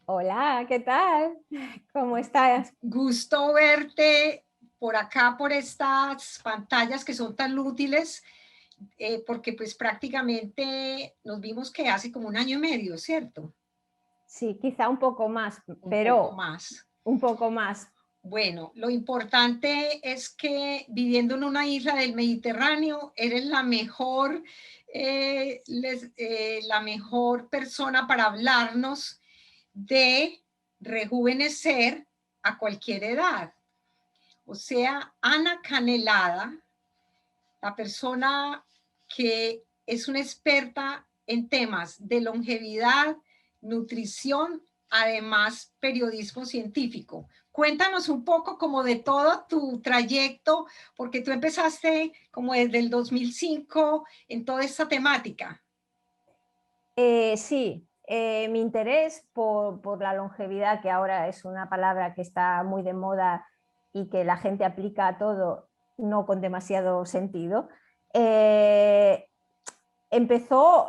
Hola, ¿qué tal? ¿Cómo estás? Gusto verte por acá, por estas pantallas que son tan útiles, porque pues prácticamente nos vimos que hace como un año y medio, ¿cierto? Sí, quizá un poco más, Un poco pero más. un poco más. Bueno, lo importante es que viviendo en una isla del Mediterráneo, eres la mejor, la mejor persona para hablarnos de rejuvenecer a cualquier edad. O sea, Ana Canelada, la persona que es una experta en temas de longevidad, nutrición, además periodismo científico. Cuéntanos un poco como de todo tu trayecto, porque tú empezaste como desde el 2005 en toda esta temática. Sí, mi interés por la longevidad, que ahora es una palabra que está muy de moda y que la gente aplica a todo, no con demasiado sentido, eh, empezó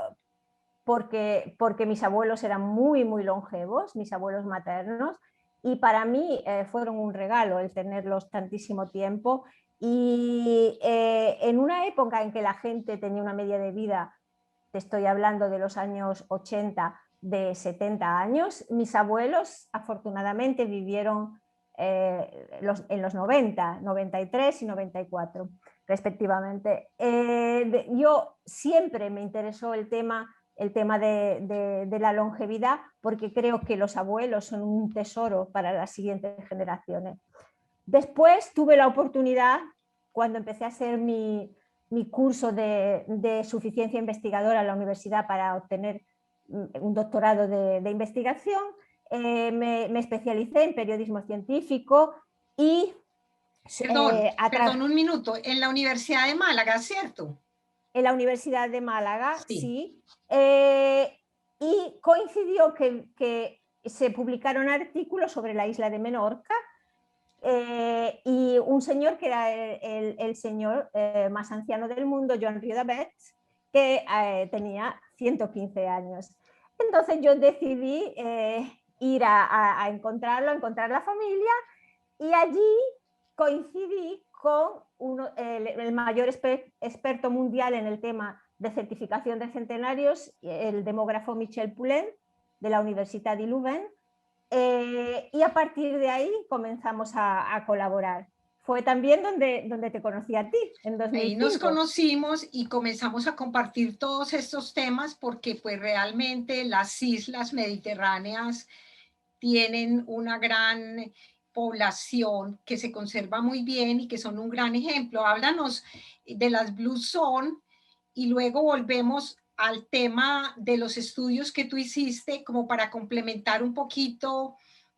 porque mis abuelos eran muy, muy longevos, mis abuelos maternos, y para mí fueron un regalo el tenerlos tantísimo tiempo. Y en una época en que la gente tenía una media de vida, te estoy hablando de los años 80, de 70 años, mis abuelos afortunadamente vivieron en los 90, 93 y 94 respectivamente. Yo siempre me interesó el tema de la longevidad, porque creo que los abuelos son un tesoro para las siguientes generaciones. Después tuve la oportunidad, cuando empecé a hacer mi curso de suficiencia investigadora en la universidad para obtener un doctorado de investigación, me especialicé en periodismo científico y Perdón un minuto, en la Universidad de Málaga, ¿cierto? en la Universidad de Málaga, Sí. sí, y coincidió que se publicaron artículos sobre la isla de Menorca, y un señor que era el señor más anciano del mundo, Joan Riudavets, que tenía 115 años. Entonces yo decidí ir a encontrarlo, a encontrar la familia, y allí coincidí con el mayor experto mundial en el tema de certificación de centenarios, el demógrafo Michel Poulain, de la Universidad de Louvain, y a partir de ahí comenzamos a colaborar. Fue también donde te conocí a ti, en Ahí nos 2005. conocimos y comenzamos a compartir todos estos temas porque pues realmente las islas mediterráneas tienen una gran población que se conserva muy bien y que son un gran ejemplo. Háblanos de las Blue Zone y luego volvemos al tema de los estudios que tú hiciste como para complementar un poquito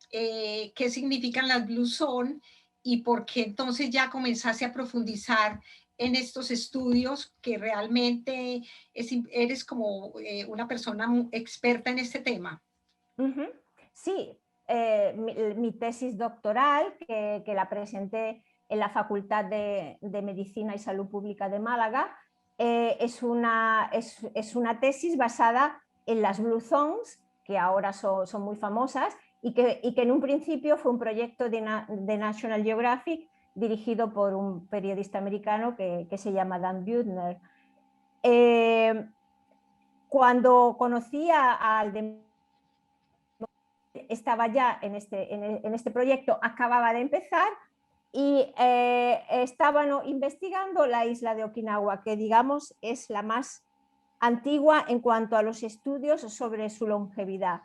qué significan las Blue Zone y por qué entonces ya comenzaste a profundizar en estos estudios que realmente eres como una persona experta en este tema. Uh -huh. Sí, mi tesis doctoral, que la presenté en la Facultad de Medicina y Salud Pública de Málaga, es una tesis basada en las Blue Zones, que ahora son muy famosas, y que en un principio fue un proyecto de National Geographic dirigido por un periodista americano que se llama Dan Buettner. Cuando conocí al estaba ya en este proyecto, acababa de empezar, y estaban investigando la isla de Okinawa, que digamos es la más antigua en cuanto a los estudios sobre su longevidad.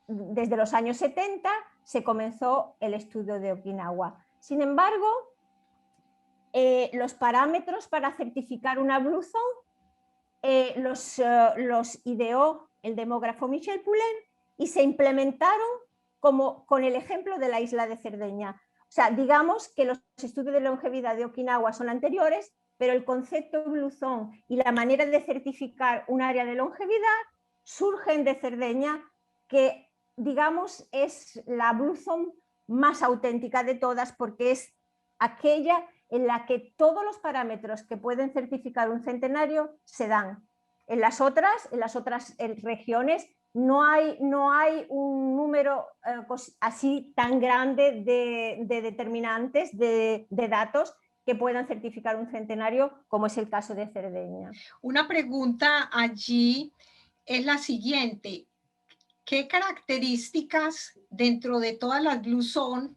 Desde los años 70 se comenzó el estudio de Okinawa. Sin embargo, los parámetros para certificar una Blue Zone los ideó el demógrafo Michel Poulain y se implementaron como con el ejemplo de la isla de Cerdeña. O sea, digamos que los estudios de longevidad de Okinawa son anteriores, pero el concepto de Blue Zone y la manera de certificar un área de longevidad surgen de Cerdeña, que digamos es la Blue Zone más auténtica de todas, porque es aquella en la que todos los parámetros que pueden certificar un centenario se dan. En las otras regiones no hay un número así tan grande de determinantes, de datos que puedan certificar un centenario, como es el caso de Cerdeña. Una pregunta allí es la siguiente. ¿Qué características dentro de todas las Blue Zone,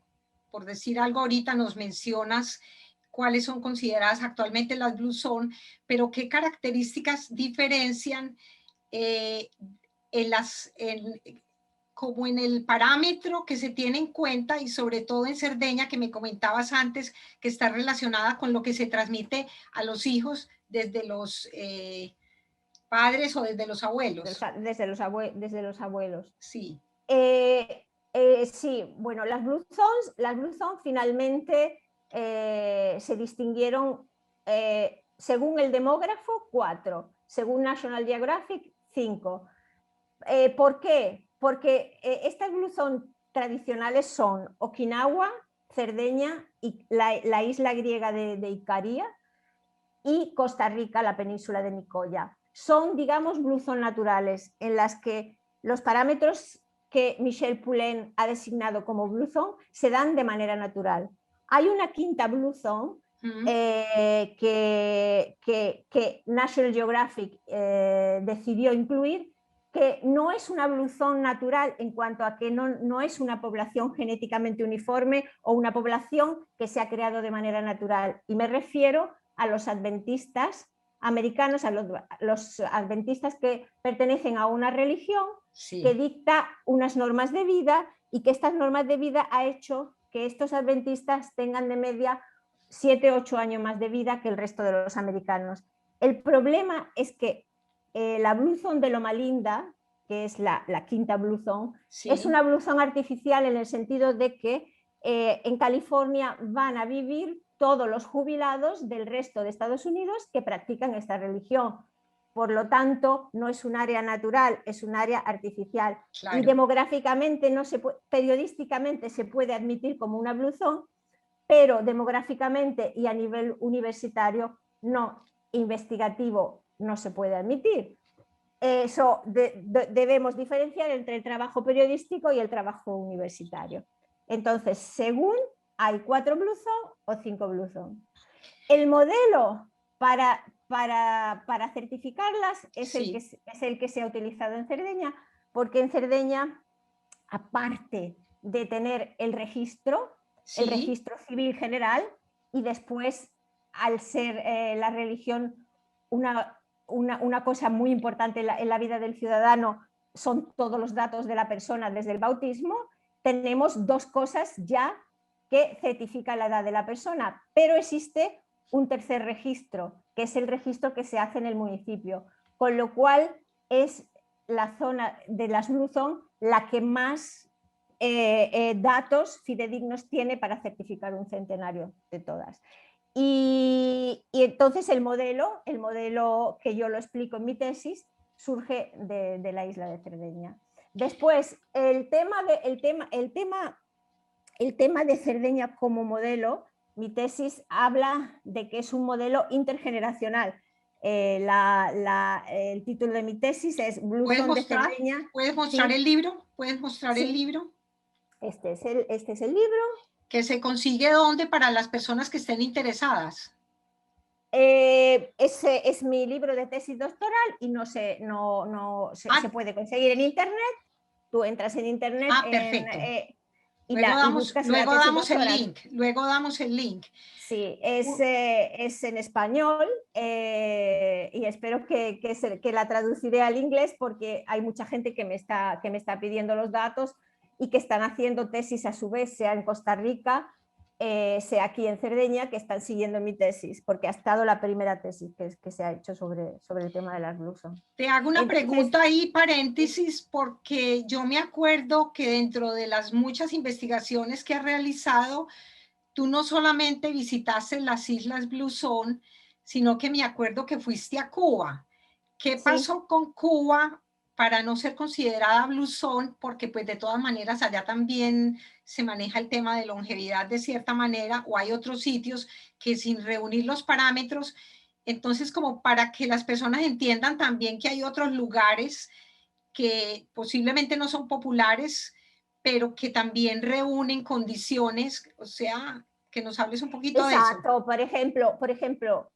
por decir algo ahorita nos mencionas cuáles son consideradas actualmente las Blue Zone, pero qué características diferencian como en el parámetro que se tiene en cuenta y sobre todo en Cerdeña, que me comentabas antes, que está relacionada con lo que se transmite a los hijos desde los padres o desde los abuelos? Desde los abuelos. Sí. Sí, bueno, las Blue Zones finalmente se distinguieron según el demógrafo 4, según National Geographic 5. ¿Por qué? Porque estas Blue Zones tradicionales son Okinawa, Cerdeña y la isla griega de Icaria y Costa Rica, la península de Nicoya. Son, digamos, Blue Zones naturales en las que los parámetros que Michel Poulain ha designado como Blue Zone se dan de manera natural. Hay una quinta Blue Zone que National Geographic decidió incluir, que no es una Blue Zone natural en cuanto a que no es una población genéticamente uniforme o una población que se ha creado de manera natural. Y me refiero a los adventistas americanos, a los adventistas que pertenecen a una religión que dicta unas normas de vida y que estas normas de vida ha hecho que estos adventistas tengan de media 7-8 años más de vida que el resto de los americanos. El problema es que la Blue Zone de Loma Linda, que es la quinta Blue Zone, es una Blue Zone artificial en el sentido de que en California van a vivir todos los jubilados del resto de Estados Unidos que practican esta religión. Por lo tanto, no es un área natural, es un área artificial. Claro. Y demográficamente, periodísticamente se puede admitir como una Blue Zone, pero demográficamente y a nivel universitario, no investigativo, no se puede admitir. Eso debemos diferenciar entre el trabajo periodístico y el trabajo universitario. Entonces, según hay 4 Blue Zone o 5 Blue Zone. El modelo para certificarlas es el que se ha utilizado en Cerdeña, porque en Cerdeña, aparte de tener el registro civil general, y después, al ser la religión una cosa muy importante en la vida del ciudadano, son todos los datos de la persona desde el bautismo, tenemos 2 cosas ya que certifican la edad de la persona, pero existe un tercer registro, que es el registro que se hace en el municipio, con lo cual es la zona de las Blue Zone la que más datos fidedignos tiene para certificar un centenario de todas. Y entonces el modelo que yo lo explico en mi tesis surge de la isla de Cerdeña. Después, el tema de Cerdeña como modelo, mi tesis habla de que es un modelo intergeneracional. El título de mi tesis es Blue Zone de Cerdeña. ¿Puedes mostrar el libro? ¿Puedes mostrar el libro? Este es el libro. ¿Que se consigue dónde para las personas que estén interesadas? Ese es mi libro de tesis doctoral y se puede conseguir en internet. Tú entras en internet. Perfecto. Luego damos el link. Sí, es en español y espero que la traduciré al inglés, porque hay mucha gente que me está pidiendo los datos y que están haciendo tesis a su vez, sea en Costa Rica, sea aquí en Cerdeña, que están siguiendo mi tesis, porque ha estado la primera tesis que se ha hecho sobre el tema de las Blue Zone. Te hago una pregunta ahí, paréntesis, porque yo me acuerdo que dentro de las muchas investigaciones que has realizado, tú no solamente visitaste las Islas Blue Zone, sino que me acuerdo que fuiste a Cuba. ¿Qué pasó con Cuba para no ser considerada Blue Zone? Porque pues de todas maneras allá también se maneja el tema de longevidad de cierta manera, o hay otros sitios que sin reunir los parámetros. Entonces, como para que las personas entiendan también que hay otros lugares que posiblemente no son populares, pero que también reúnen condiciones, o sea, que nos hables un poquito de eso. Exacto, por ejemplo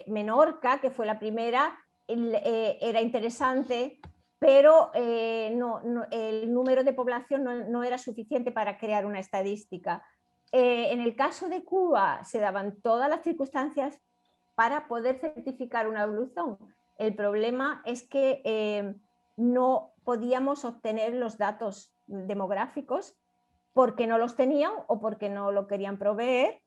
Menorca, que fue la primera, era interesante, pero el número de población no era suficiente para crear una estadística. En el caso de Cuba se daban todas las circunstancias para poder certificar una evolución. El problema es que no podíamos obtener los datos demográficos porque no los tenían o porque no lo querían proveer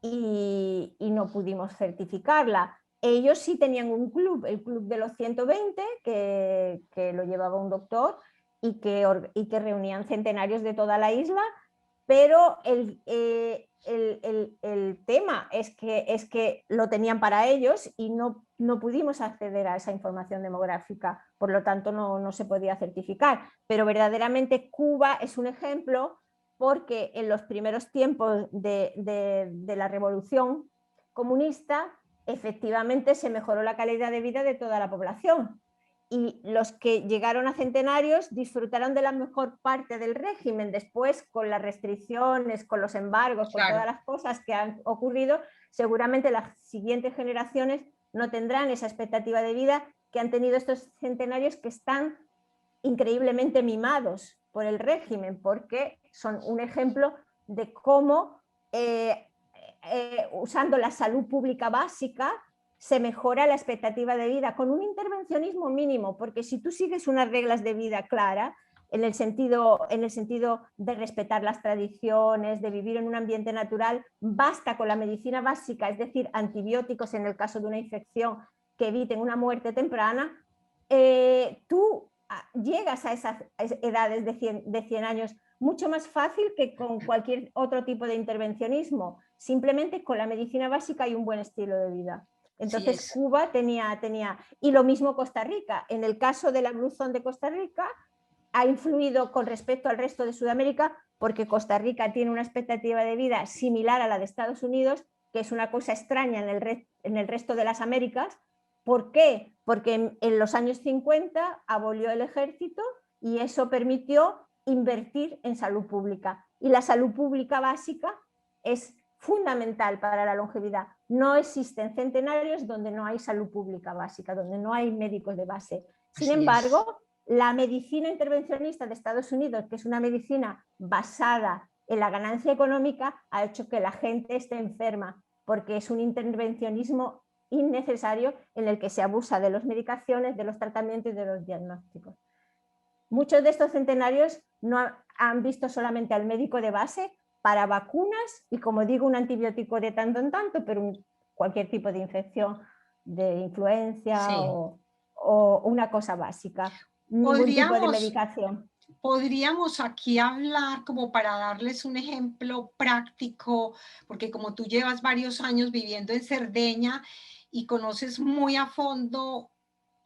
y no pudimos certificarla. Ellos sí tenían un club, el Club de los 120, que lo llevaba un doctor y que reunían centenarios de toda la isla, pero el tema es que lo tenían para ellos y no pudimos acceder a esa información demográfica, por lo tanto no se podía certificar. Pero verdaderamente Cuba es un ejemplo porque en los primeros tiempos de la revolución comunista efectivamente se mejoró la calidad de vida de toda la población y los que llegaron a centenarios disfrutaron de la mejor parte del régimen. Después, con las restricciones, con los embargos, con Claro. todas las cosas que han ocurrido, seguramente las siguientes generaciones no tendrán esa expectativa de vida que han tenido estos centenarios, que están increíblemente mimados por el régimen, porque son un ejemplo de cómo usando la salud pública básica se mejora la expectativa de vida con un intervencionismo mínimo, porque si tú sigues unas reglas de vida claras, en el sentido de respetar las tradiciones, de vivir en un ambiente natural, basta con la medicina básica, es decir, antibióticos en el caso de una infección que eviten una muerte temprana, tú llegas a esas edades de 100 años mucho más fácil que con cualquier otro tipo de intervencionismo, simplemente con la medicina básica y un buen estilo de vida. Entonces Cuba tenía, y lo mismo Costa Rica. En el caso de la Blue Zone de Costa Rica, ha influido con respecto al resto de Sudamérica porque Costa Rica tiene una expectativa de vida similar a la de Estados Unidos, que es una cosa extraña en el resto de las Américas. ¿Por qué? Porque en los años 50 abolió el ejército y eso permitió invertir en salud pública. Y la salud pública básica es fundamental para la longevidad. No existen centenarios donde no hay salud pública básica, donde no hay médicos de base. Sin embargo, la medicina intervencionista de Estados Unidos, que es una medicina basada en la ganancia económica, ha hecho que la gente esté enferma, porque es un intervencionismo innecesario en el que se abusa de las medicaciones, de los tratamientos y de los diagnósticos. Muchos de estos centenarios no han visto solamente al médico de base para vacunas y, como digo, un antibiótico de tanto en tanto, pero cualquier tipo de infección, de influencia o una cosa básica, ningún tipo de medicación. Podríamos aquí hablar como para darles un ejemplo práctico, porque como tú llevas varios años viviendo en Cerdeña y conoces muy a fondo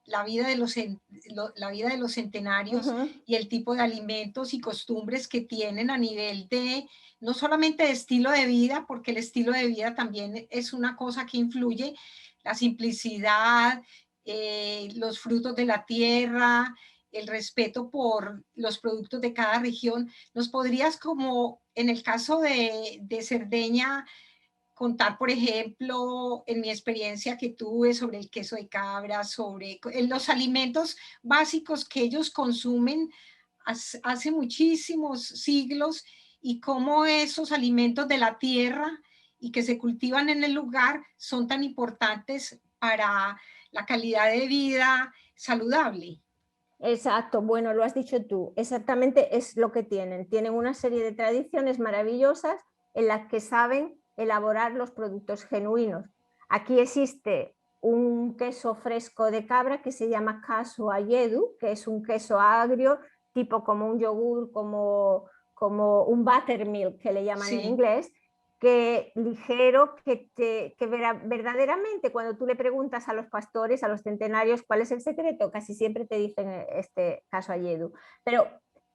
la vida de los centenarios y el tipo de alimentos y costumbres que tienen a nivel de, no solamente de estilo de vida, porque el estilo de vida también es una cosa que influye, la simplicidad, los frutos de la tierra, el respeto por los productos de cada región. ¿Nos podrías, como en el caso de Cerdeña, contar, por ejemplo, en mi experiencia que tuve sobre el queso de cabra, sobre los alimentos básicos que ellos consumen hace muchísimos siglos y cómo esos alimentos de la tierra y que se cultivan en el lugar son tan importantes para la calidad de vida saludable? Exacto, bueno, lo has dicho tú, exactamente es lo que tienen. Tienen una serie de tradiciones maravillosas en las que saben elaborar los productos genuinos. Aquí existe un queso fresco de cabra que se llama queso ayedu, que es un queso agrio, tipo como un yogur, como un buttermilk que le llaman en inglés, que ligero, que verdaderamente cuando tú le preguntas a los pastores, a los centenarios, cuál es el secreto, casi siempre te dicen este caso ayedu. Pero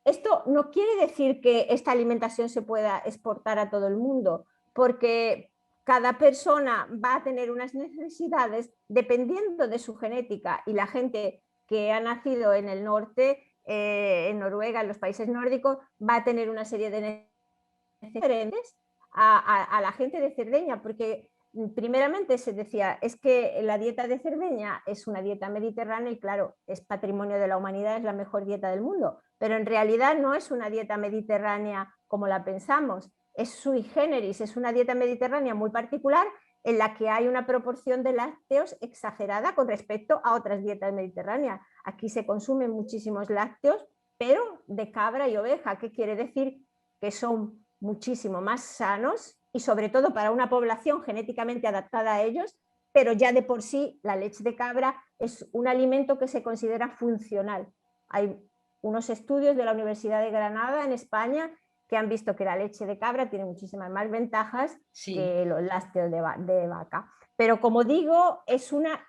esto no quiere decir que esta alimentación se pueda exportar a todo el mundo, porque cada persona va a tener unas necesidades dependiendo de su genética y la gente que ha nacido en el norte, en Noruega, en los países nórdicos, va a tener una serie de necesidades diferentes a la gente de Cerdeña, porque primeramente se decía, es que la dieta de Cerdeña es una dieta mediterránea y claro, es patrimonio de la humanidad, es la mejor dieta del mundo, pero en realidad no es una dieta mediterránea como la pensamos, es sui generis, es una dieta mediterránea muy particular en la que hay una proporción de lácteos exagerada con respecto a otras dietas mediterráneas. Aquí se consumen muchísimos lácteos, pero de cabra y oveja. ¿Qué quiere decir? Que son muchísimo más sanos y sobre todo para una población genéticamente adaptada a ellos, pero ya de por sí la leche de cabra es un alimento que se considera funcional. Hay unos estudios de la Universidad de Granada en España que han visto que la leche de cabra tiene muchísimas más ventajas que los lácteos de vaca. Pero como digo, es una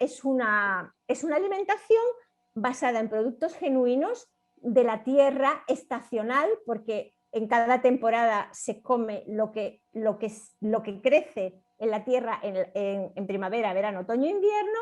alimentación basada en productos genuinos de la tierra, estacional, porque en cada temporada se come lo que crece en la tierra en primavera, verano, otoño e invierno,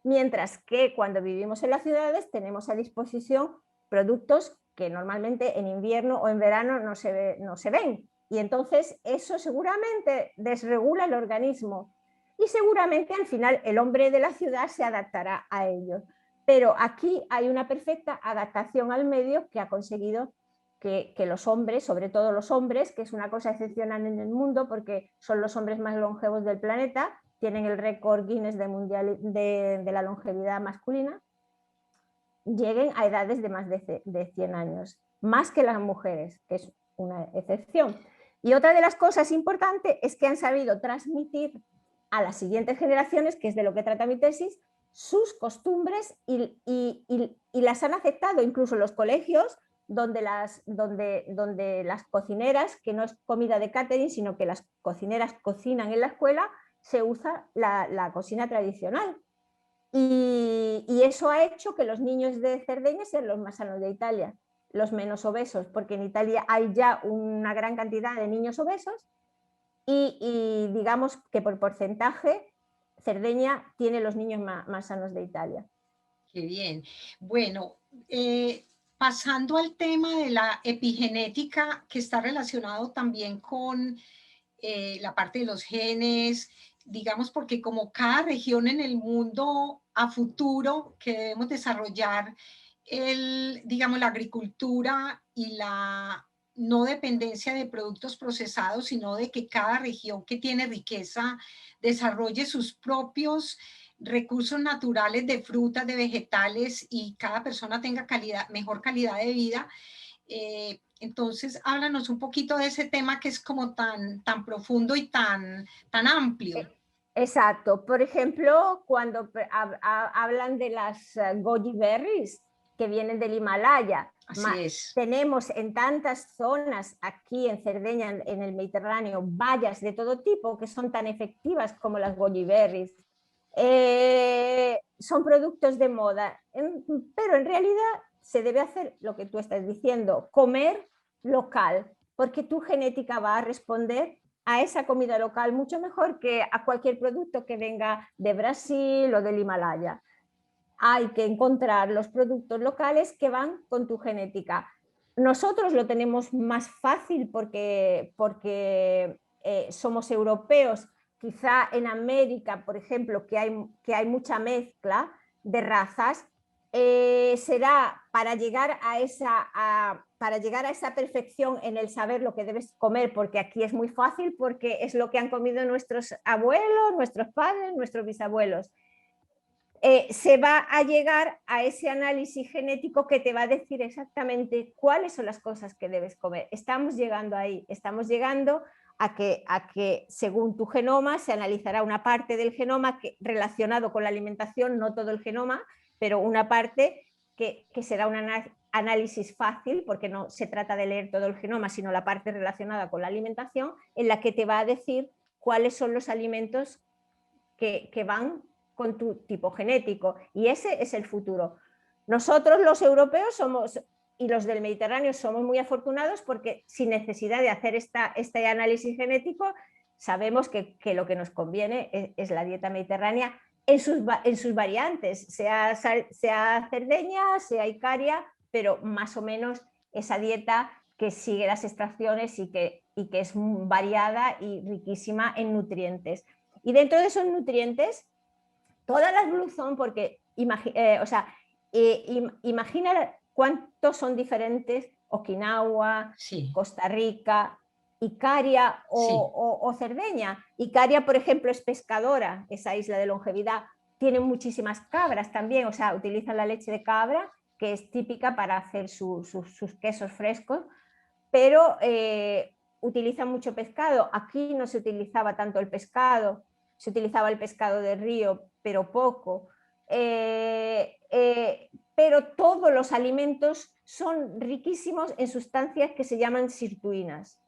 mientras que cuando vivimos en las ciudades tenemos a disposición productos que normalmente en invierno o en verano no se ven. Y entonces eso seguramente desregula el organismo y seguramente al final el hombre de la ciudad se adaptará a ello. Pero aquí hay una perfecta adaptación al medio que ha conseguido que los hombres, sobre todo los hombres, que es una cosa excepcional en el mundo porque son los hombres más longevos del planeta, tienen el récord Guinness de la longevidad masculina, lleguen a edades de más de 100 años, más que las mujeres, que es una excepción. Y otra de las cosas importantes es que han sabido transmitir a las siguientes generaciones, que es de lo que trata mi tesis, sus costumbres y las han aceptado. Incluso los colegios donde las cocineras, que no es comida de catering, sino que las cocineras cocinan en la escuela, se usa la cocina tradicional. Y eso ha hecho que los niños de Cerdeña sean los más sanos de Italia, los menos obesos, porque en Italia hay ya una gran cantidad de niños obesos y digamos que por porcentaje Cerdeña tiene los niños más sanos de Italia. Qué bien. Bueno, pasando al tema de la epigenética, que está relacionado también con la parte de los genes, digamos, porque como cada región en el mundo a futuro que debemos desarrollar, digamos, la agricultura y la no dependencia de productos procesados, sino de que cada región que tiene riqueza desarrolle sus propios recursos naturales de frutas, de vegetales y cada persona tenga mejor calidad de vida. Entonces, háblanos un poquito de ese tema que es como tan profundo y tan amplio. Exacto. Por ejemplo, cuando hablan de las goji berries que vienen del Himalaya, así es. Tenemos en tantas zonas aquí en Cerdeña, en el Mediterráneo, bayas de todo tipo que son tan efectivas como las goji berries. Son productos de moda, pero en realidad se debe hacer lo que tú estás diciendo, comer local, porque tu genética va a responder a esa comida local mucho mejor que a cualquier producto que venga de Brasil o del Himalaya. Hay que encontrar los productos locales que van con tu genética. Nosotros lo tenemos más fácil porque somos europeos. Quizá en América, por ejemplo, que hay mucha mezcla de razas, será para llegar a esa perfección en el saber lo que debes comer, porque aquí es muy fácil, porque es lo que han comido nuestros abuelos, nuestros padres, nuestros bisabuelos. Se va a llegar a ese análisis genético que te va a decir exactamente cuáles son las cosas que debes comer. Estamos llegando ahí, estamos llegando a que según tu genoma se analizará una parte del genoma relacionado con la alimentación, no todo el genoma, pero una parte que será un análisis fácil, porque no se trata de leer todo el genoma, sino la parte relacionada con la alimentación, en la que te va a decir cuáles son los alimentos que van con tu tipo genético, y ese es el futuro. Nosotros los europeos y los del Mediterráneo somos muy afortunados porque sin necesidad de hacer este análisis genético sabemos que lo que nos conviene es la dieta mediterránea, en sus variantes, sea Cerdeña, sea Icaria, pero más o menos esa dieta que sigue las extracciones y que es variada y riquísima en nutrientes. Y dentro de esos nutrientes, todas las Blue Zone, porque imagina cuántos son diferentes Okinawa, Sí, Costa Rica, Icaria sí, o Cerdeña. Icaria, por ejemplo, es pescadora, esa isla de longevidad. Tienen muchísimas cabras también, o sea, utilizan la leche de cabra, que es típica para hacer sus quesos frescos, pero utilizan mucho pescado. Aquí no se utilizaba tanto el pescado, se utilizaba el pescado de río, pero poco. Pero todos los alimentos son riquísimos en sustancias que se llaman sirtuinas.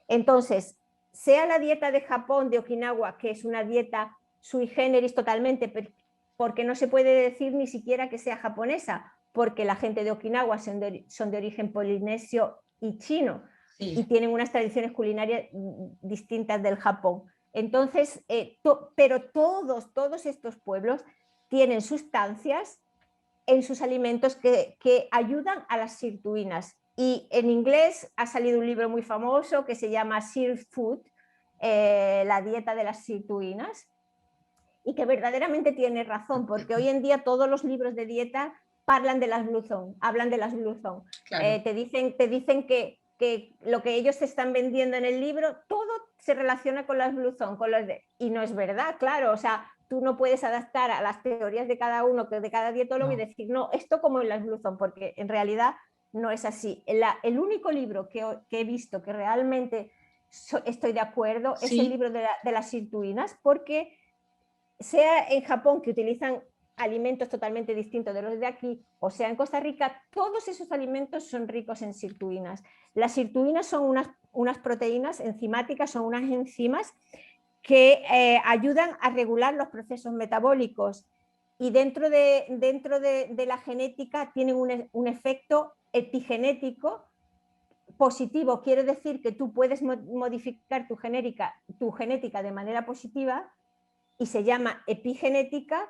Entonces, sea la dieta de Japón, de Okinawa, que es una dieta sui generis totalmente, porque no se puede decir ni siquiera que sea japonesa, porque la gente de Okinawa son de origen polinesio y chino y sí. tienen unas tradiciones culinarias distintas del Japón. Entonces, pero todos estos pueblos tienen sustancias en sus alimentos que ayudan a las sirtuinas. Y en inglés ha salido un libro muy famoso que se llama Sir Food, la dieta de las sirtuinas, y que verdaderamente tiene razón, porque hoy en día todos los libros de dieta hablan de las Blue Zone, hablan de las Blue Zone. Claro. Te dicen que lo que ellos te están vendiendo en el libro, todo se relaciona con las Blue Zone, y no es verdad, claro, o sea, tú no puedes adaptar a las teorías de cada uno, de cada dietólogo, y No. decir, no, esto como en las Blue Zone, porque en realidad no es así. El único libro que he visto que realmente estoy de acuerdo es el Sí, libro de las sirtuinas, porque sea en Japón, que utilizan alimentos totalmente distintos de los de aquí, o sea en Costa Rica, todos esos alimentos son ricos en sirtuinas. Las sirtuinas son unas proteínas enzimáticas, son unas enzimas que ayudan a regular los procesos metabólicos, y dentro de la genética tienen un efecto epigenético positivo. Quiere decir que tú puedes modificar tu genética de manera positiva, y se llama epigenética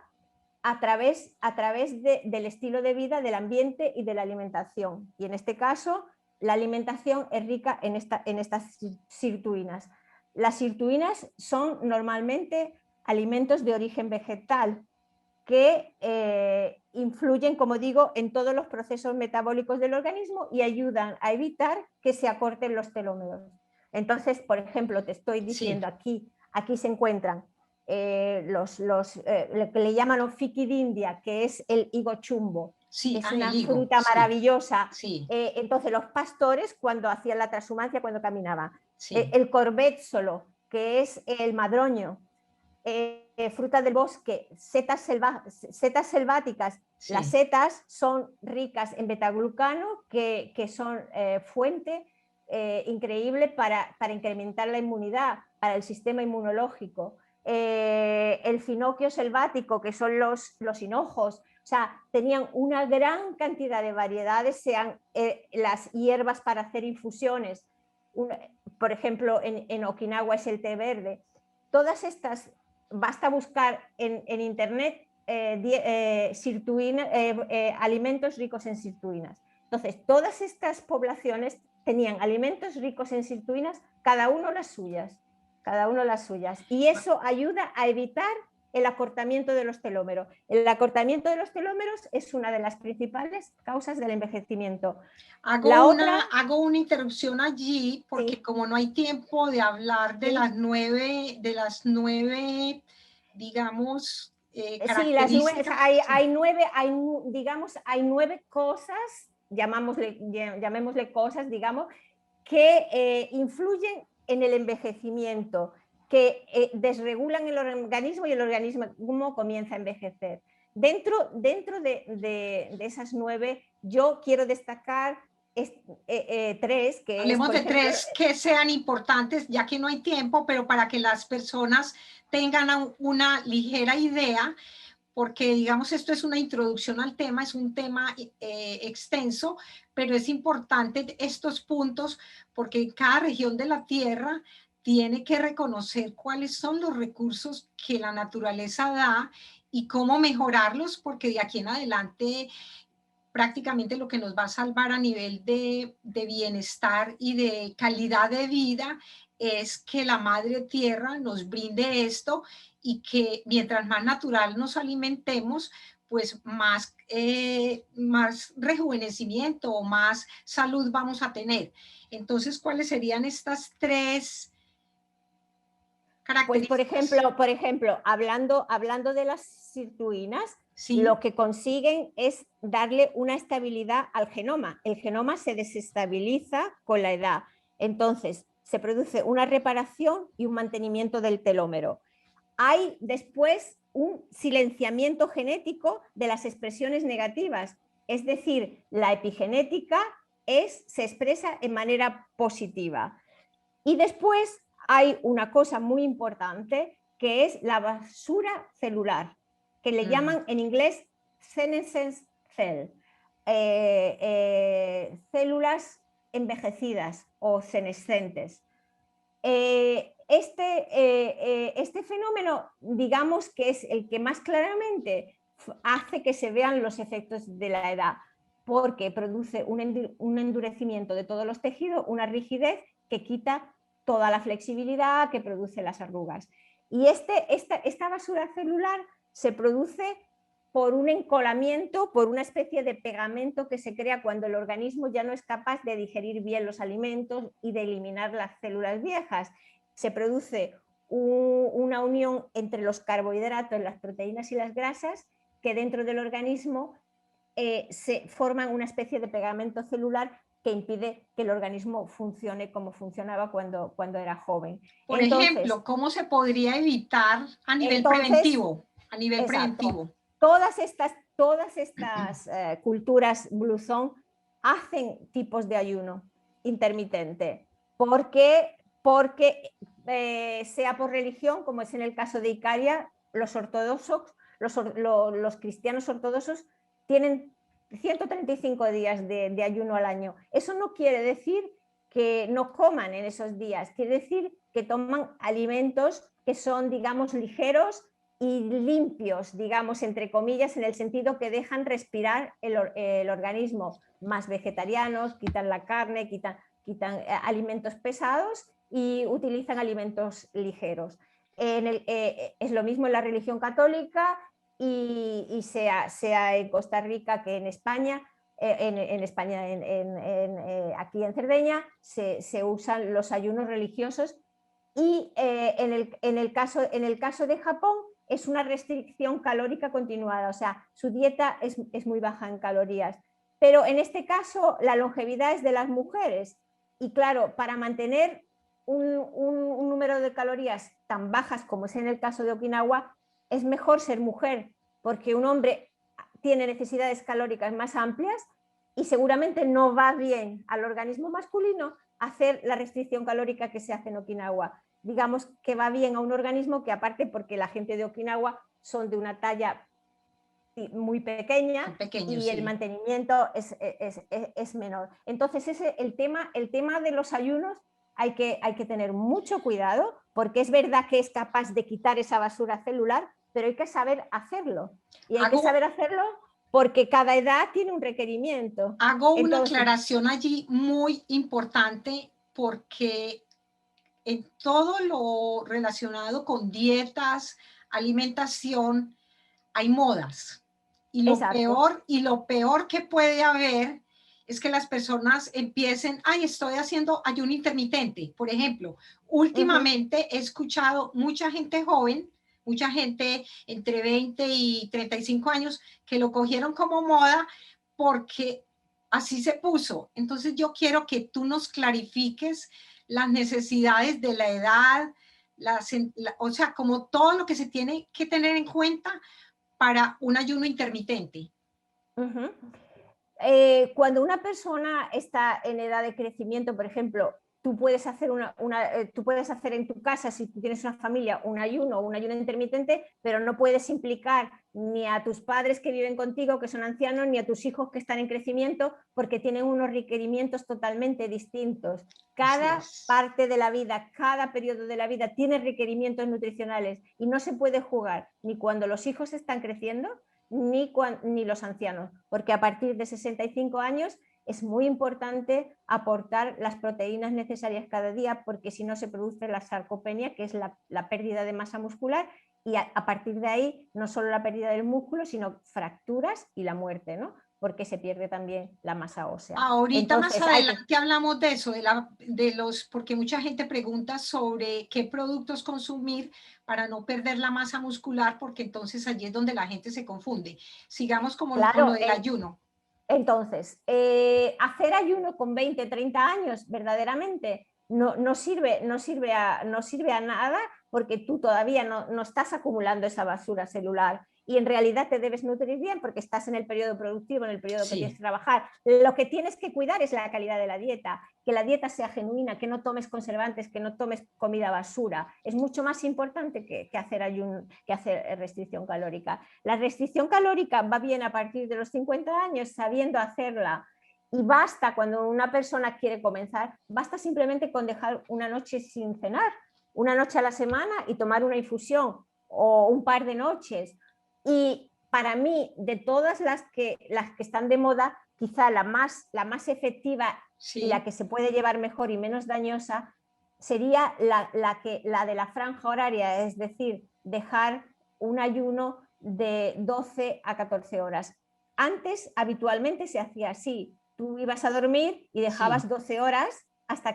del estilo de vida, del ambiente y de la alimentación. Y en este caso, la alimentación es rica en estas sirtuinas. Las sirtuinas son normalmente alimentos de origen vegetal que influyen, como digo, en todos los procesos metabólicos del organismo y ayudan a evitar que se acorten los telómeros. Entonces, por ejemplo, te estoy sí, diciendo aquí se encuentran lo que le llaman ophiki de India, que es el higo chumbo, que sí. es Ah, el una higo. fruta Sí, maravillosa. sí, Entonces los pastores, cuando hacían la transhumancia, cuando caminaban, sí, el corbezzolo, que es el madroño, frutas del bosque, setas selváticas. Las sí. setas son ricas en betaglucano, que son fuente increíble para incrementar la inmunidad, para el sistema inmunológico. El finocchio selvático, que son los hinojos, o sea, tenían una gran cantidad de variedades, sean las hierbas para hacer infusiones, por ejemplo, en Okinawa es el té verde. Todas estas, basta buscar en internet alimentos ricos en sirtuinas. Entonces, todas estas poblaciones tenían alimentos ricos en sirtuinas, cada uno las suyas, y eso ayuda a evitar el acortamiento de los telómeros. El acortamiento de los telómeros es una de las principales causas del envejecimiento. La otra, Hago una interrupción allí porque sí, como no hay tiempo de hablar sí, de las nueve, digamos, sí, las características. Sí, hay 9 cosas, llamémosle cosas, digamos, que influyen en el envejecimiento, que desregulan el organismo y el organismo comienza a envejecer. Dentro de esas 9, yo quiero destacar 3, que es, hablemos por de ejemplo, tres que sean importantes, ya que no hay tiempo, pero para que las personas tengan una ligera idea, porque digamos esto es una introducción al tema, es un tema extenso, pero es importante estos puntos porque cada región de la Tierra tiene que reconocer cuáles son los recursos que la naturaleza da y cómo mejorarlos, porque de aquí en adelante prácticamente lo que nos va a salvar a nivel de bienestar y de calidad de vida es que la madre tierra nos brinde esto y que mientras más natural nos alimentemos, pues más rejuvenecimiento o más salud vamos a tener. Entonces, ¿cuáles serían estas tres Pues características? por ejemplo, hablando de las sirtuinas, Sí. lo que consiguen es darle una estabilidad al genoma. El genoma se desestabiliza con la edad. Entonces, se produce una reparación y un mantenimiento del telómero. Hay después un silenciamiento genético de las expresiones negativas. Es decir, la epigenética se expresa en manera positiva. Y después hay una cosa muy importante que es la basura celular, que le llaman en inglés senescence cell, células envejecidas o senescentes. Este fenómeno, digamos que es el que más claramente hace que se vean los efectos de la edad, porque produce un endurecimiento de todos los tejidos, una rigidez que quita toda la flexibilidad que produce las arrugas. Y esta basura celular se produce por un encolamiento, por una especie de pegamento que se crea cuando el organismo ya no es capaz de digerir bien los alimentos y de eliminar las células viejas. Se produce una unión entre los carbohidratos, las proteínas y las grasas que dentro del organismo se forman una especie de pegamento celular que impide que el organismo funcione como funcionaba cuando era joven. Por ejemplo, ¿cómo se podría evitar a nivel entonces preventivo? A nivel exacto. preventivo. Todas estas culturas blusón hacen tipos de ayuno intermitente, porque sea por religión, como es en el caso de Icaria, los ortodoxos, los cristianos ortodoxos tienen 135 días de ayuno al año. Eso no quiere decir que no coman en esos días, quiere decir que toman alimentos que son, digamos, ligeros y limpios, digamos, entre comillas, en el sentido que dejan respirar el organismo, más vegetarianos, quitan la carne, quitan alimentos pesados y utilizan alimentos ligeros. Es lo mismo en la religión católica y sea en Costa Rica que en España. En España, aquí en Cerdeña, se usan los ayunos religiosos y en el caso de Japón es una restricción calórica continuada, o sea, su dieta es muy baja en calorías. Pero en este caso la longevidad es de las mujeres y claro, para mantener un número de calorías tan bajas como es en el caso de Okinawa, es mejor ser mujer, porque un hombre tiene necesidades calóricas más amplias y seguramente no va bien al organismo masculino hacer la restricción calórica que se hace en Okinawa. Digamos que va bien a un organismo que, aparte, porque la gente de Okinawa son de una talla muy pequeña y sí. el mantenimiento es menor. Entonces, el tema de los ayunos hay que tener mucho cuidado, porque es verdad que es capaz de quitar esa basura celular, pero hay que saber hacerlo. Y hay que saber hacerlo porque cada edad tiene un requerimiento. Hago una aclaración allí muy importante, porque en todo lo relacionado con dietas, alimentación, hay modas. Y lo peor que puede haber es que las personas empiecen, ay, estoy haciendo ayuno intermitente. Por ejemplo, últimamente he escuchado mucha gente joven, mucha gente entre 20 y 35 años, que lo cogieron como moda porque así se puso. Entonces yo quiero que tú nos clarifiques las necesidades de la edad, o sea, como todo lo que se tiene que tener en cuenta para un ayuno intermitente. Cuando una persona está en edad de crecimiento, por ejemplo, tú puedes hacer tú puedes hacer en tu casa, si tú tienes una familia, un ayuno intermitente, pero no puedes implicar ni a tus padres que viven contigo, que son ancianos, ni a tus hijos que están en crecimiento, porque tienen unos requerimientos totalmente distintos. Cada parte de la vida, cada periodo de la vida tiene requerimientos nutricionales y no se puede jugar ni cuando los hijos están creciendo ni los ancianos, porque a partir de 65 años es muy importante aportar las proteínas necesarias cada día, porque si no se produce la sarcopenia, que es la pérdida de masa muscular, y a partir de ahí no solo la pérdida del músculo, sino fracturas y la muerte, ¿no? Porque se pierde también la masa ósea. Ahorita Entonces, más adelante hablamos de eso, porque mucha gente pregunta sobre qué productos consumir para no perder la masa muscular, porque entonces allí es donde la gente se confunde. Sigamos con lo del ayuno. Entonces, hacer ayuno con 20, 30 años verdaderamente no sirve a nada, porque tú todavía no estás acumulando esa basura celular y en realidad te debes nutrir bien porque estás en el periodo productivo, en el periodo que tienes que trabajar. Lo que tienes que cuidar es la calidad de la dieta, que la dieta sea genuina, que no tomes conservantes, que no tomes comida basura. Es mucho más importante que hacer ayuno, que hacer restricción calórica. La restricción calórica va bien a partir de los 50 años, sabiendo hacerla. Y basta, cuando una persona quiere comenzar, basta simplemente con dejar una noche sin cenar, una noche a la semana y tomar una infusión, o un par de noches. Y para mí, de todas las que están de moda, quizá la más efectiva y la que se puede llevar mejor y menos dañosa sería la de la franja horaria, es decir, dejar un ayuno de 12 a 14 horas. Antes, habitualmente se hacía así. Tú ibas a dormir y dejabas 12 horas hasta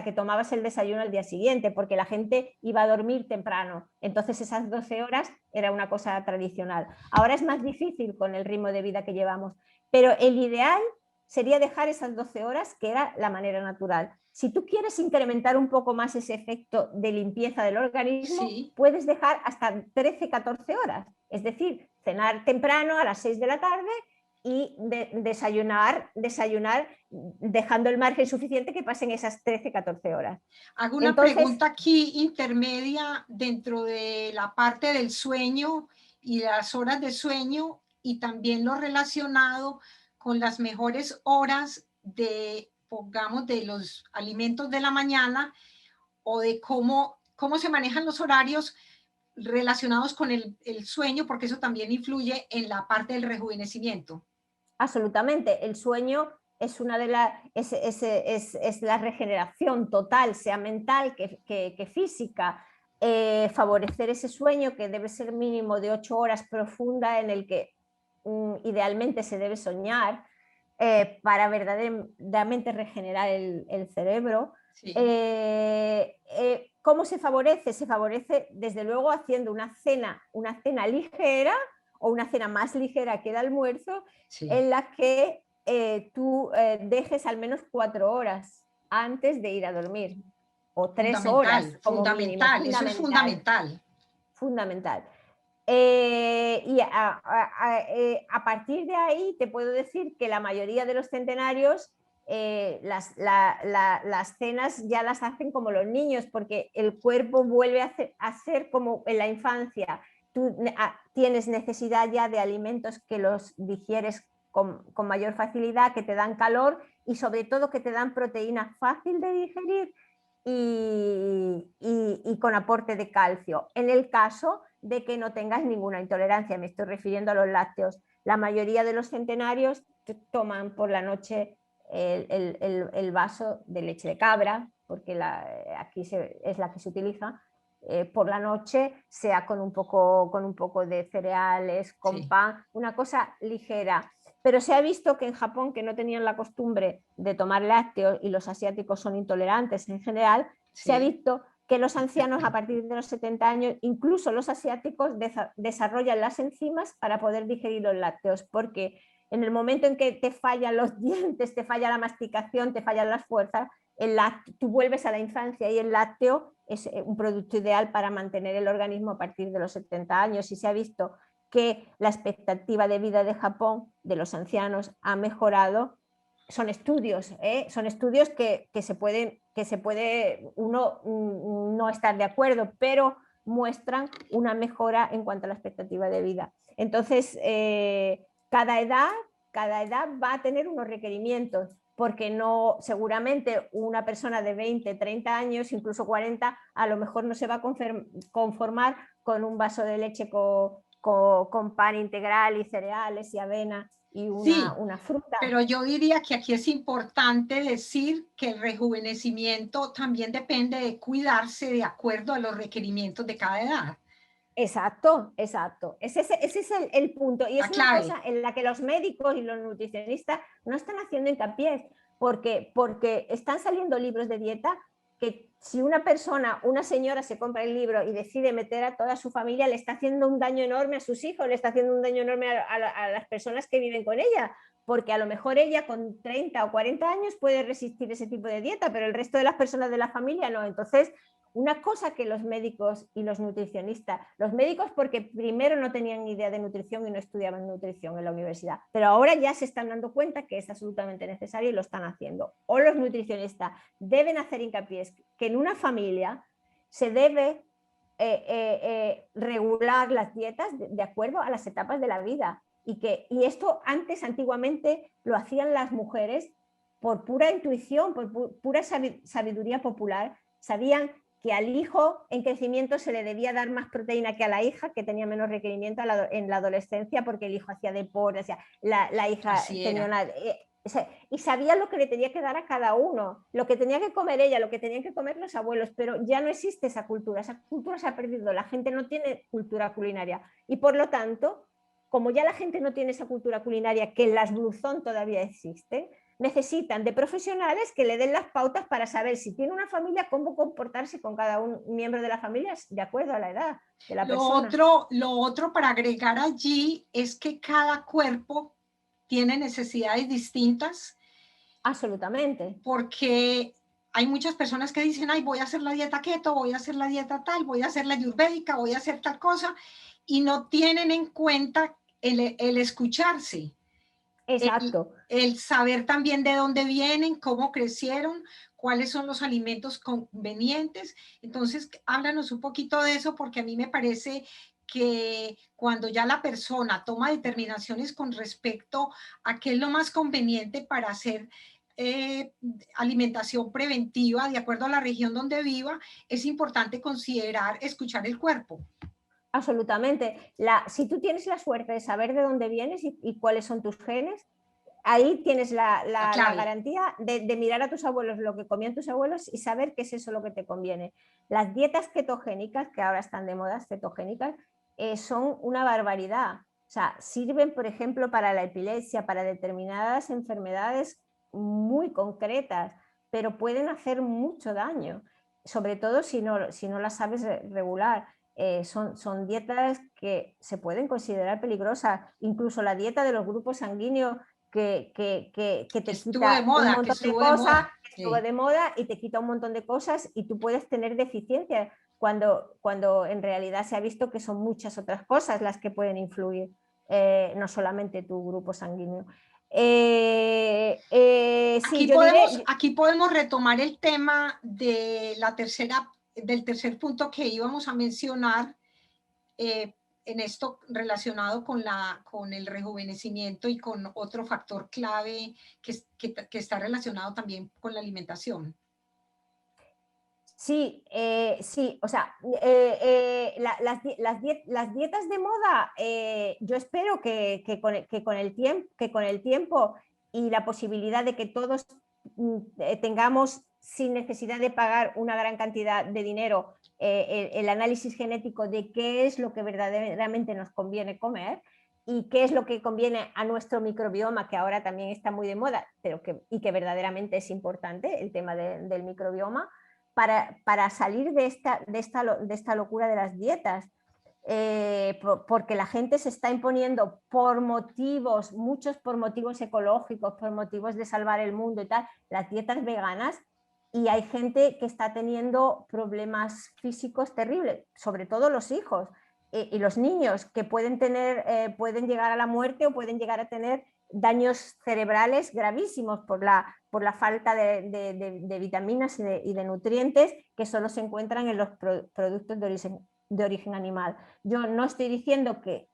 que tomabas el desayuno al día siguiente, porque la gente iba a dormir temprano. Entonces esas 12 horas era una cosa tradicional. Ahora es más difícil con el ritmo de vida que llevamos, pero el ideal sería dejar esas 12 horas, que era la manera natural. Si tú quieres incrementar un poco más ese efecto de limpieza del organismo, puedes dejar hasta 13, 14 horas. Es decir, cenar temprano a las 6 de la tarde y desayunar dejando el margen suficiente que pasen esas 13, 14 horas. Hago una pregunta aquí intermedia dentro de la parte del sueño y las horas de sueño, y también lo relacionado con las mejores horas pongamos, de los alimentos de la mañana, o de cómo se manejan los horarios relacionados con el sueño, porque eso también influye en la parte del rejuvenecimiento. Absolutamente, el sueño es una de es la regeneración total, sea mental que física. Favorecer ese sueño, que debe ser mínimo de 8 horas profunda, en el que idealmente se debe soñar, para verdaderamente regenerar el cerebro. ¿Cómo se favorece? Se favorece desde luego haciendo una cena ligera, o una cena más ligera que el almuerzo, en la que tú dejes al menos 4 horas antes de ir a dormir, o 3 horas como mínimo. Eso es fundamental. Fundamental. Y a partir de ahí te puedo decir que la mayoría de los centenarios las cenas ya las hacen como los niños, porque el cuerpo vuelve a ser como en la infancia. Tú tienes necesidad ya de alimentos que los digieres con mayor facilidad, que te dan calor y sobre todo que te dan proteína fácil de digerir y con aporte de calcio. En el caso de que no tengas ninguna intolerancia, me estoy refiriendo a los lácteos. La mayoría de los centenarios toman por la noche el vaso de leche de cabra, porque aquí es la que se utiliza, por la noche, sea con un poco de cereales, con pan, una cosa ligera. Pero se ha visto que en Japón, que no tenían la costumbre de tomar lácteos, y los asiáticos son intolerantes en general, se ha visto que los ancianos a partir de los 70 años, incluso los asiáticos, desarrollan las enzimas para poder digerir los lácteos, porque en el momento en que te fallan los dientes, te falla la masticación, te fallan las fuerzas, tú vuelves a la infancia, y el lácteo es un producto ideal para mantener el organismo a partir de los 70 años, y se ha visto que la expectativa de vida de Japón, de los ancianos, ha mejorado son estudios que se puede uno no estar de acuerdo, pero muestran una mejora en cuanto a la expectativa de vida. Entonces, cada edad va a tener unos requerimientos, porque no, seguramente una persona de 20, 30 años, incluso 40, a lo mejor no se va a conformar con un vaso de leche con pan integral y cereales y avena y Sí, una fruta. pero yo diría que aquí es importante decir que el rejuvenecimiento también depende de cuidarse de acuerdo a los requerimientos de cada edad. Exacto, exacto. Ese es el punto. Y La es una clave. cosa en la que los médicos y los nutricionistas no están haciendo hincapié, porque están saliendo libros de dieta que si una persona, una señora se compra el libro y decide meter a toda su familia, le está haciendo un daño enorme a sus hijos, le está haciendo un daño enorme a las personas que viven con ella, porque a lo mejor ella con 30 o 40 años puede resistir ese tipo de dieta, pero el resto de las personas de la familia no. Entonces, una cosa que los médicos y los nutricionistas, los médicos porque primero no tenían ni idea de nutrición y no estudiaban nutrición en la universidad, pero ahora ya se están dando cuenta que es absolutamente necesario y lo están haciendo. O los nutricionistas deben hacer hincapié que en una familia se debe regular las dietas de acuerdo a las etapas de la vida, y esto antes, antiguamente, lo hacían las mujeres por pura intuición, por pura sabiduría popular. Sabían que al hijo en crecimiento se le debía dar más proteína que a la hija, que tenía menos requerimiento en la adolescencia, porque el hijo hacía deporte, la hija Así tenía era. una... y sabía lo que le tenía que dar a cada uno, lo que tenía que comer ella, lo que tenían que comer los abuelos, pero ya no existe esa cultura se ha perdido, la gente no tiene cultura culinaria, y por lo tanto, como ya la gente no tiene esa cultura culinaria, que en las Bluzón todavía existe, necesitan de profesionales que le den las pautas para saber si tiene una familia, cómo comportarse con cada un miembro de la familia de acuerdo a la edad de la persona. Lo otro para agregar allí es que cada cuerpo tiene necesidades distintas, Absolutamente. porque hay muchas personas que dicen, ay, voy a hacer la dieta keto, voy a hacer la dieta tal, voy a hacer la ayurvédica, voy a hacer tal cosa, y no tienen en cuenta el escucharse, Exacto. el saber también de dónde vienen, cómo crecieron, cuáles son los alimentos convenientes. Entonces, háblanos un poquito de eso, porque a mí me parece que cuando ya la persona toma determinaciones con respecto a qué es lo más conveniente para hacer alimentación preventiva de acuerdo a la región donde viva, es importante considerar escuchar el cuerpo. Absolutamente. Si tú tienes la suerte de saber de dónde vienes y cuáles son tus genes, ahí tienes la garantía de mirar a tus abuelos, lo que comían tus abuelos, y saber qué es eso lo que te conviene. Las dietas ketogénicas, que ahora están de moda, cetogénicas, son una barbaridad. O sea, sirven, por ejemplo, para la epilepsia, para determinadas enfermedades muy concretas, pero pueden hacer mucho daño, sobre todo si no las sabes regular. Son dietas que se pueden considerar peligrosas. Incluso la dieta de los grupos sanguíneos que te Estuvo de quita un moda, que montón de estuvo de cosas, moda. que estuvo de moda, y te quita un montón de cosas y tú puedes tener deficiencias cuando en realidad se ha visto que son muchas otras cosas las que pueden influir, no solamente tu grupo sanguíneo. Sí, yo diré... Aquí podemos retomar el tema de del tercer punto que íbamos a mencionar, en esto relacionado con el rejuvenecimiento y con otro factor clave que está relacionado también con la alimentación. Sí, sí, o sea, las dietas de moda, yo espero que con el tiempo y la posibilidad de que todos tengamos, sin necesidad de pagar una gran cantidad de dinero, el análisis genético de qué es lo que verdaderamente nos conviene comer y qué es lo que conviene a nuestro microbioma, que ahora también está muy de moda, y que verdaderamente es importante el tema del microbioma, para salir de esta locura de las dietas, porque la gente se está imponiendo muchos por motivos ecológicos, por motivos de salvar el mundo y tal, las dietas veganas, y hay gente que está teniendo problemas físicos terribles, sobre todo los hijos y los niños, que pueden llegar a la muerte o pueden llegar a tener daños cerebrales gravísimos por la falta de vitaminas y de nutrientes que solo se encuentran en los productos de origen animal. Yo no estoy diciendo que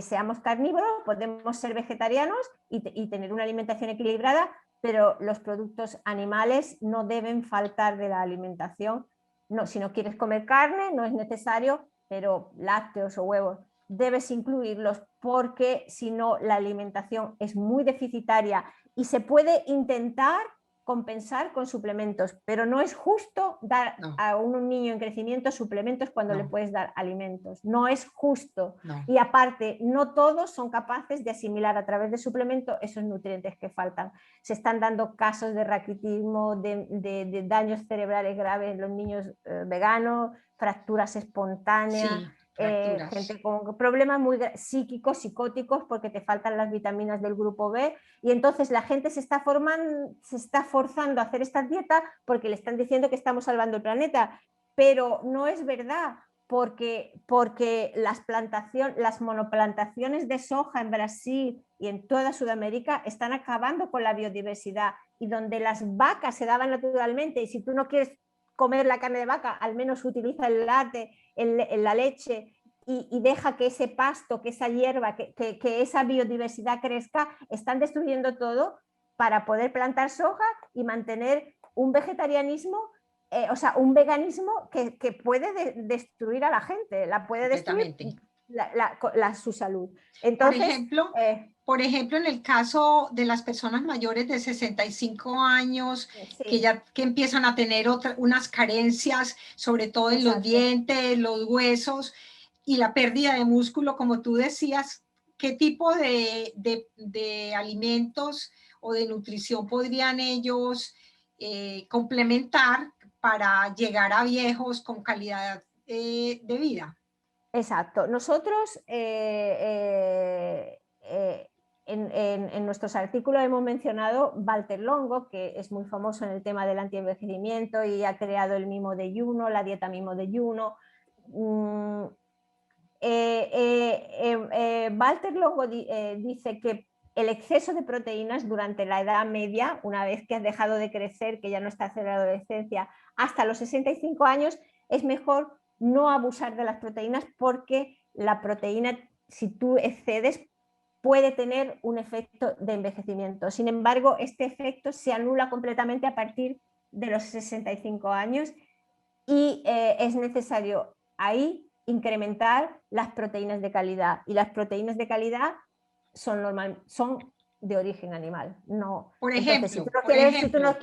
seamos carnívoros, podemos ser vegetarianos y tener una alimentación equilibrada, pero los productos animales no deben faltar de la alimentación. No, si no quieres comer carne, no es necesario, pero lácteos o huevos debes incluirlos, porque si no la alimentación es muy deficitaria y se puede intentar compensar con suplementos, pero no es justo dar a un niño en crecimiento suplementos cuando le puedes dar alimentos. No es justo. Y aparte, no todos son capaces de asimilar a través de suplementos esos nutrientes que faltan. Se están dando casos de raquitismo, de daños cerebrales graves en los niños veganos, fracturas espontáneas. Sí. Gente con problemas muy psíquicos, psicóticos, porque te faltan las vitaminas del grupo B, y entonces la gente se está forzando a hacer estas dietas porque le están diciendo que estamos salvando el planeta, pero no es verdad, porque las monoplantaciones de soja en Brasil y en toda Sudamérica están acabando con la biodiversidad, y donde las vacas se daban naturalmente, y si tú no quieres comer la carne de vaca, al menos utiliza el late, la leche, y deja que ese pasto, que esa hierba, que esa biodiversidad crezca. Están destruyendo todo para poder plantar soja y mantener un vegetarianismo, o sea, un veganismo que puede destruir a la gente, la puede destruir su salud. Entonces, por ejemplo, en el caso de las personas mayores de 65 años, sí, que empiezan a tener unas carencias, sobre todo en los dientes, los huesos y la pérdida de músculo, como tú decías, ¿qué tipo de alimentos o de nutrición podrían ellos complementar para llegar a viejos con calidad de vida? Exacto. Nosotros en nuestros artículos hemos mencionado Walter Longo, que es muy famoso en el tema del antienvejecimiento y ha creado el mimo de Juno, la dieta mimo de Juno. Walter Longo dice que el exceso de proteínas durante la edad media, una vez que has dejado de crecer, que ya no estás en la adolescencia, hasta los 65 años, es mejor no abusar de las proteínas, porque la proteína, si tú excedes, puede tener un efecto de envejecimiento. Sin embargo, este efecto se anula completamente a partir de los 65 años, y es necesario ahí incrementar las proteínas de calidad, y las proteínas de calidad son de origen animal. No. Por ejemplo, entonces, si tú no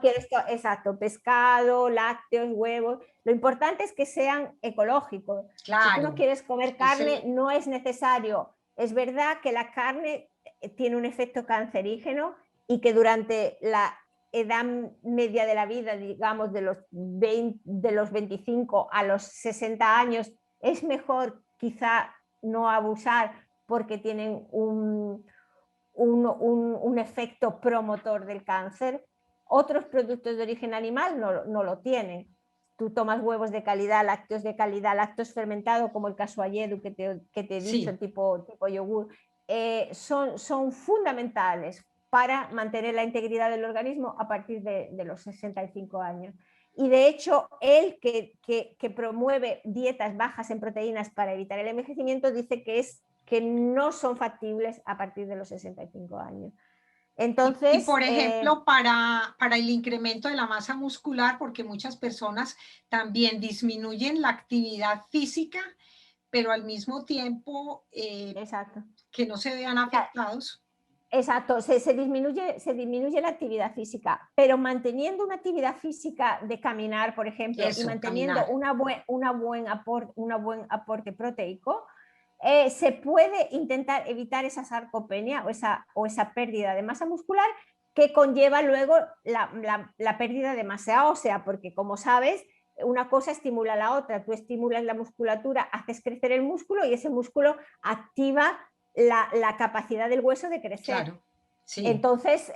quieres exacto, pescado, lácteos, huevos, lo importante es que sean ecológicos. Claro, si tú no quieres comer carne, no es necesario. Es verdad que la carne tiene un efecto cancerígeno, y que durante la edad media de la vida, digamos de los 25 a los 60 años, es mejor quizá no abusar, porque tienen un efecto promotor del cáncer. Otros productos de origen animal no lo tienen. Tú tomas huevos de calidad, lácteos fermentados, como el casualledu que te he dicho, sí, tipo yogur, son fundamentales para mantener la integridad del organismo a partir de los 65 años. Y de hecho, él que promueve dietas bajas en proteínas para evitar el envejecimiento, dice que no son factibles a partir de los 65 años. Entonces, y por ejemplo, para el incremento de la masa muscular, porque muchas personas también disminuyen la actividad física, pero al mismo tiempo que no se vean afectados. Exacto, se disminuye la actividad física, pero manteniendo una actividad física de caminar, por ejemplo, y manteniendo un buen aporte proteico, se puede intentar evitar esa sarcopenia o esa pérdida de masa muscular, que conlleva luego la pérdida de masa ósea, porque, como sabes, una cosa estimula a la otra. Tú estimulas la musculatura, haces crecer el músculo, y ese músculo activa la capacidad del hueso de crecer. Claro, sí. Entonces,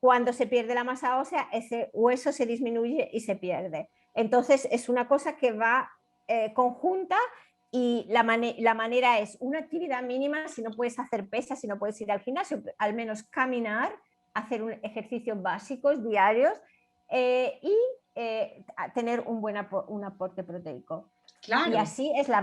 cuando se pierde la masa ósea, ese hueso se disminuye y se pierde. Entonces, es una cosa que va conjunta, y la manera es una actividad mínima, si no puedes hacer pesas, si no puedes ir al gimnasio, al menos caminar, hacer ejercicios básicos diarios y tener un aporte proteico. Claro. Y así es la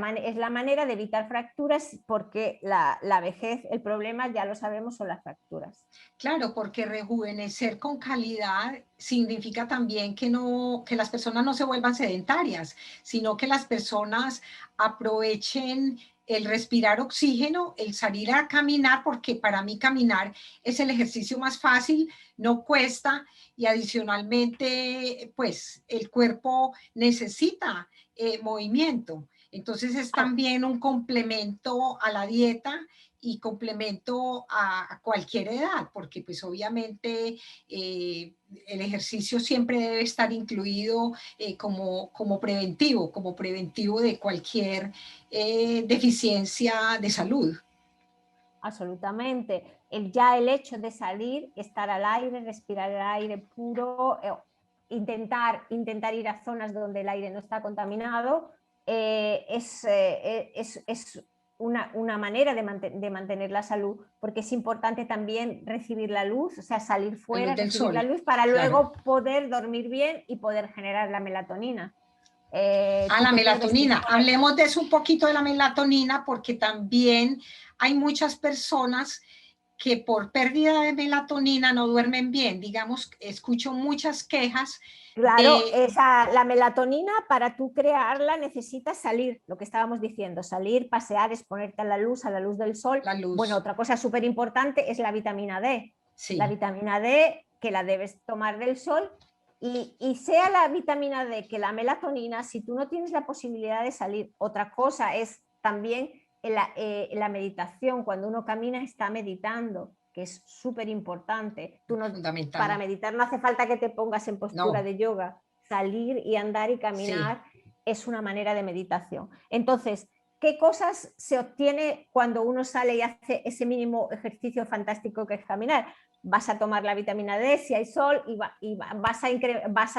manera de evitar fracturas, porque la vejez, el problema, ya lo sabemos, son las fracturas. Claro, porque rejuvenecer con calidad significa también que las personas no se vuelvan sedentarias, sino que las personas aprovechen el respirar oxígeno, el salir a caminar, porque para mí caminar es el ejercicio más fácil, no cuesta y adicionalmente, pues el cuerpo necesita movimiento. Entonces es también un complemento a la dieta y complemento a cualquier edad, porque pues obviamente el ejercicio siempre debe estar incluido como preventivo de cualquier deficiencia de salud. Absolutamente. Ya el hecho de salir, estar al aire, respirar el aire puro, intentar ir a zonas donde el aire no está contaminado, es una manera de mantener la salud, porque es importante también recibir la luz, o sea, salir La luz fuera, del recibir la sol, luz para claro. luego poder dormir bien y poder generar la melatonina. La melatonina. Hablemos de eso un poquito, de la melatonina, porque también hay muchas personas que por pérdida de melatonina no duermen bien. Digamos, escucho muchas quejas. Claro, la melatonina, para tú crearla necesitas salir, lo que estábamos diciendo, salir, pasear, exponerte a la luz del sol. La luz. Bueno, otra cosa súper importante es la vitamina D. Sí. La vitamina D, que la debes tomar del sol, y sea la vitamina D que la melatonina, si tú no tienes la posibilidad de salir. Otra cosa es también la meditación. Cuando uno camina está meditando, que es súper importante. Fundamental. Para meditar no hace falta que te pongas en postura de yoga. Salir y andar y caminar es una manera de meditación. Entonces, ¿qué cosas se obtiene cuando uno sale y hace ese mínimo ejercicio fantástico que es caminar? Vas a tomar la vitamina D si hay sol y vas a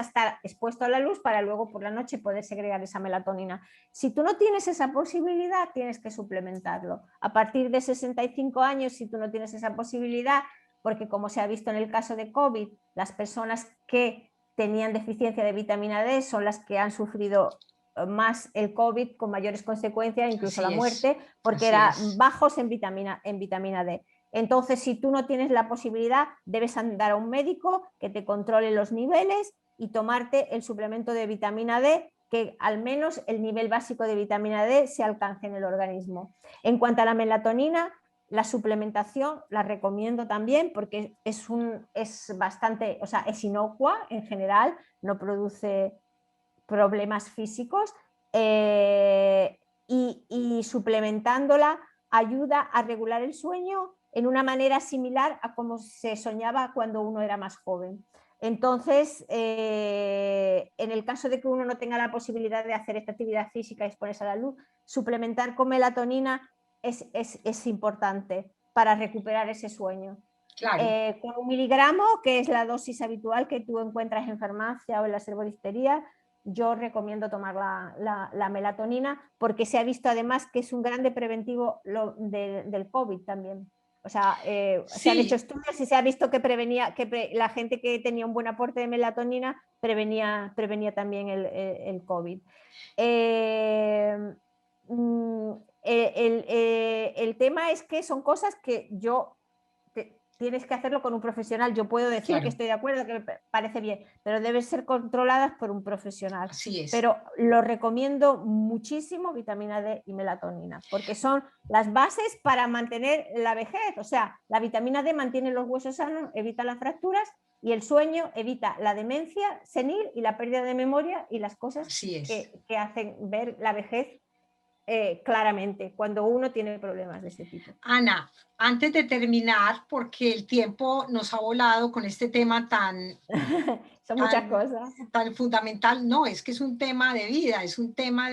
estar expuesto a la luz para luego por la noche poder segregar esa melatonina. Si tú no tienes esa posibilidad, tienes que suplementarlo. A partir de 65 años, si tú no tienes esa posibilidad, porque como se ha visto en el caso de COVID, las personas que tenían deficiencia de vitamina D son las que han sufrido más el COVID con mayores consecuencias, incluso la muerte, porque eran bajos en vitamina D. Entonces, si tú no tienes la posibilidad, debes andar a un médico que te controle los niveles y tomarte el suplemento de vitamina D, que al menos el nivel básico de vitamina D se alcance en el organismo. En cuanto a la melatonina, la suplementación la recomiendo también porque es bastante, o sea, es inocua en general, no produce problemas físicos y suplementándola ayuda a regular el sueño en una manera similar a como se soñaba cuando uno era más joven. Entonces, en el caso de que uno no tenga la posibilidad de hacer esta actividad física y exponerse a la luz, suplementar con melatonina es importante para recuperar ese sueño. Claro. Con 1 miligramo, que es la dosis habitual que tú encuentras en farmacia o en la herboristería, yo recomiendo tomar la melatonina porque se ha visto además que es un grande preventivo del COVID también. O sea, se han hecho estudios y se ha visto que prevenía, la gente que tenía un buen aporte de melatonina prevenía también el COVID. El tema es que son cosas que tienes que hacerlo con un profesional. Yo puedo decir que estoy de acuerdo, que me parece bien, pero deben ser controladas por un profesional. Así es. Pero lo recomiendo muchísimo, vitamina D y melatonina, porque son las bases para mantener la vejez. O sea, la vitamina D mantiene los huesos sanos, evita las fracturas, y el sueño evita la demencia senil y la pérdida de memoria y las cosas que hacen ver la vejez claramente cuando uno tiene problemas de ese tipo. Ana, antes de terminar, porque el tiempo nos ha volado con este tema son muchas cosas. Tan fundamental. No, es que es un tema de vida, es un tema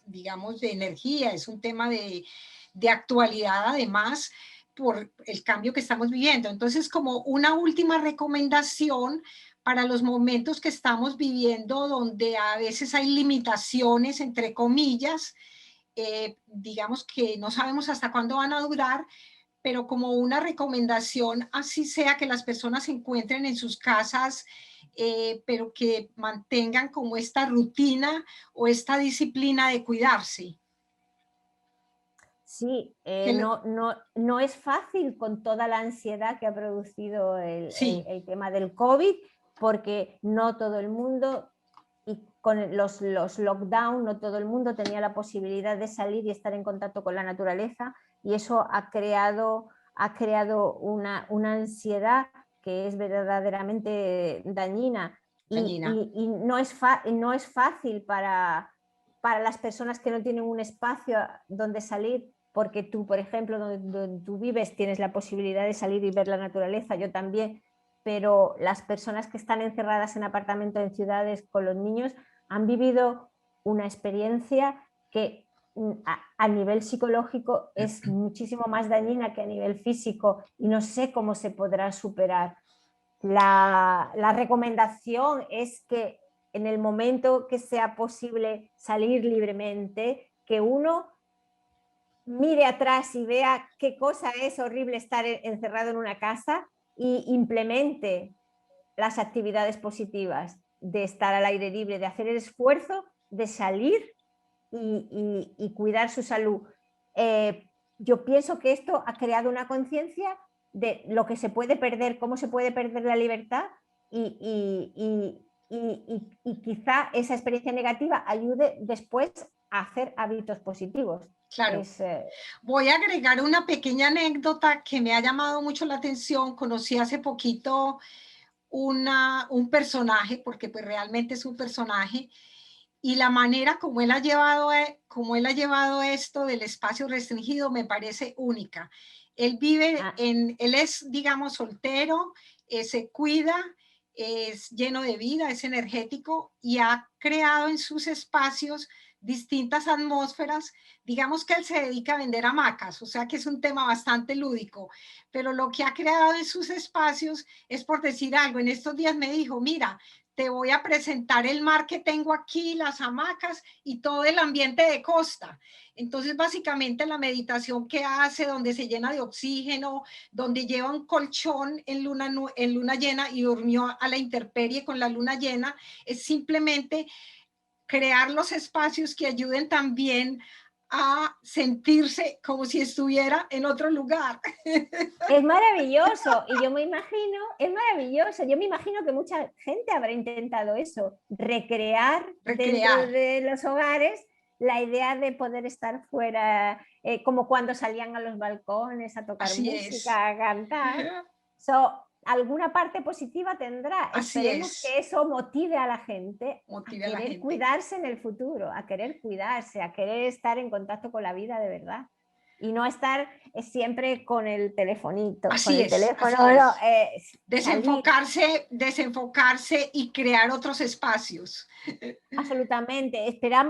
digamos, de energía, es un tema de actualidad además por el cambio que estamos viviendo. Entonces, como una última recomendación para los momentos que estamos viviendo, donde a veces hay limitaciones, entre comillas, digamos que no sabemos hasta cuándo van a durar, pero como una recomendación, así sea que las personas se encuentren en sus casas, pero que mantengan como esta rutina o esta disciplina de cuidarse. Sí, Que no es fácil con toda la ansiedad que ha producido sí, el tema del COVID, porque no todo el mundo, y con los lockdown, no todo el mundo tenía la posibilidad de salir y estar en contacto con la naturaleza, y eso ha creado una ansiedad que es verdaderamente dañina, dañina. y no es fácil para las personas que no tienen un espacio donde salir, porque tú, por ejemplo, donde tú vives, tienes la posibilidad de salir y ver la naturaleza, yo también, pero las personas que están encerradas en apartamentos en ciudades con los niños han vivido una experiencia que a nivel psicológico es muchísimo más dañina que a nivel físico, y no sé cómo se podrá superar. La recomendación es que en el momento que sea posible salir libremente, que uno mire atrás y vea qué cosa es horrible estar encerrado en una casa, y implemente las actividades positivas de estar al aire libre, de hacer el esfuerzo de salir y cuidar su salud. Yo pienso que esto ha creado una conciencia de lo que se puede perder, cómo se puede perder la libertad, y quizá esa experiencia negativa ayude después a hacer hábitos positivos. Claro. Voy a agregar una pequeña anécdota que me ha llamado mucho la atención. Conocí hace poquito un personaje, porque pues realmente es un personaje, y la manera como él ha llevado esto del espacio restringido me parece única. Él es, digamos, soltero, se cuida, es lleno de vida, es energético y ha creado en sus espacios distintas atmósferas. Digamos que él se dedica a vender hamacas, o sea que es un tema bastante lúdico, pero lo que ha creado en sus espacios es, por decir algo, en estos días me dijo, mira, te voy a presentar el mar que tengo aquí, las hamacas y todo el ambiente de costa. Entonces, básicamente la meditación que hace, donde se llena de oxígeno, donde lleva un colchón en luna llena y durmió a la intemperie con la luna llena, es simplemente crear los espacios que ayuden también a sentirse como si estuviera en otro lugar. Es maravilloso, y yo me imagino, es maravilloso, yo me imagino que mucha gente habrá intentado eso, recrear dentro de los hogares la idea de poder estar fuera, como cuando salían a los balcones a tocar Así es. música, a cantar. Alguna parte positiva tendrá. Así Esperemos es. que eso motive a la gente a Motive a la querer gente. cuidarse en el futuro, a querer cuidarse, a querer estar en contacto con la vida de verdad. Y no estar siempre con el telefonito, con Así el es, teléfono. así No, es. salir. Desenfocarse y crear otros espacios. Absolutamente.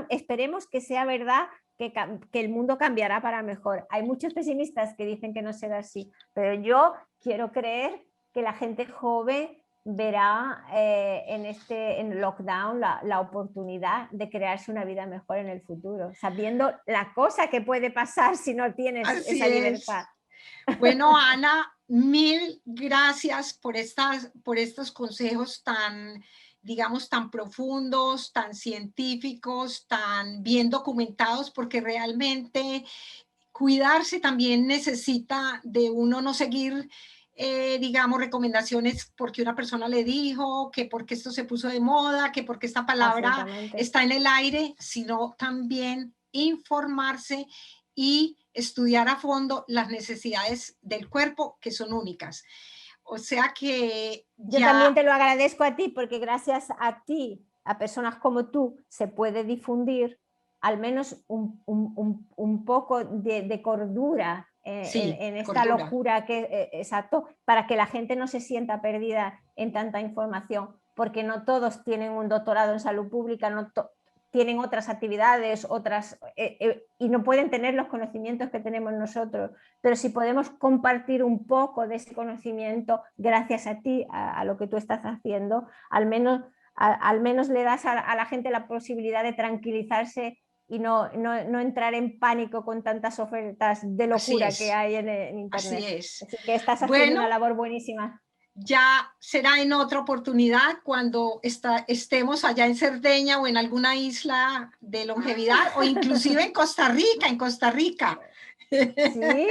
Esperemos que sea verdad, que el mundo cambiará para mejor. Hay muchos pesimistas que dicen que no será así, pero yo quiero creer que la gente joven verá en el lockdown la oportunidad de crearse una vida mejor en el futuro, sabiendo la cosa que puede pasar si no tienes Así esa libertad. es. Bueno, Ana, mil gracias por estos consejos tan, digamos, tan profundos, tan científicos, tan bien documentados, porque realmente cuidarse también necesita de uno no seguir, digamos, recomendaciones porque una persona le dijo, que porque esto se puso de moda, que porque esta palabra está en el aire, sino también informarse y estudiar a fondo las necesidades del cuerpo, que son únicas. O sea que yo también te lo agradezco a ti, porque gracias a ti, a personas como tú, se puede difundir al menos un poco de cordura en esta cordura. locura exacto, para que la gente no se sienta perdida en tanta información, porque no todos tienen un doctorado en salud pública, no tienen otras actividades, y no pueden tener los conocimientos que tenemos nosotros, pero si podemos compartir un poco de ese conocimiento gracias a ti, a lo que tú estás haciendo, al menos le das a la gente la posibilidad de tranquilizarse y no entrar en pánico con tantas ofertas de locura que hay en Internet. Así es. Así que estás haciendo una labor buenísima. Ya será en otra oportunidad cuando estemos allá en Cerdeña o en alguna isla de longevidad o inclusive en Costa Rica. Sí.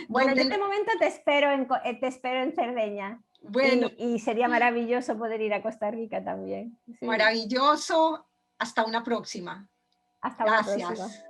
Bueno, yo de momento te espero en Cerdeña. Bueno, y sería maravilloso poder ir a Costa Rica también. Sí. Maravilloso. Hasta una próxima. Hasta una próxima. Gracias.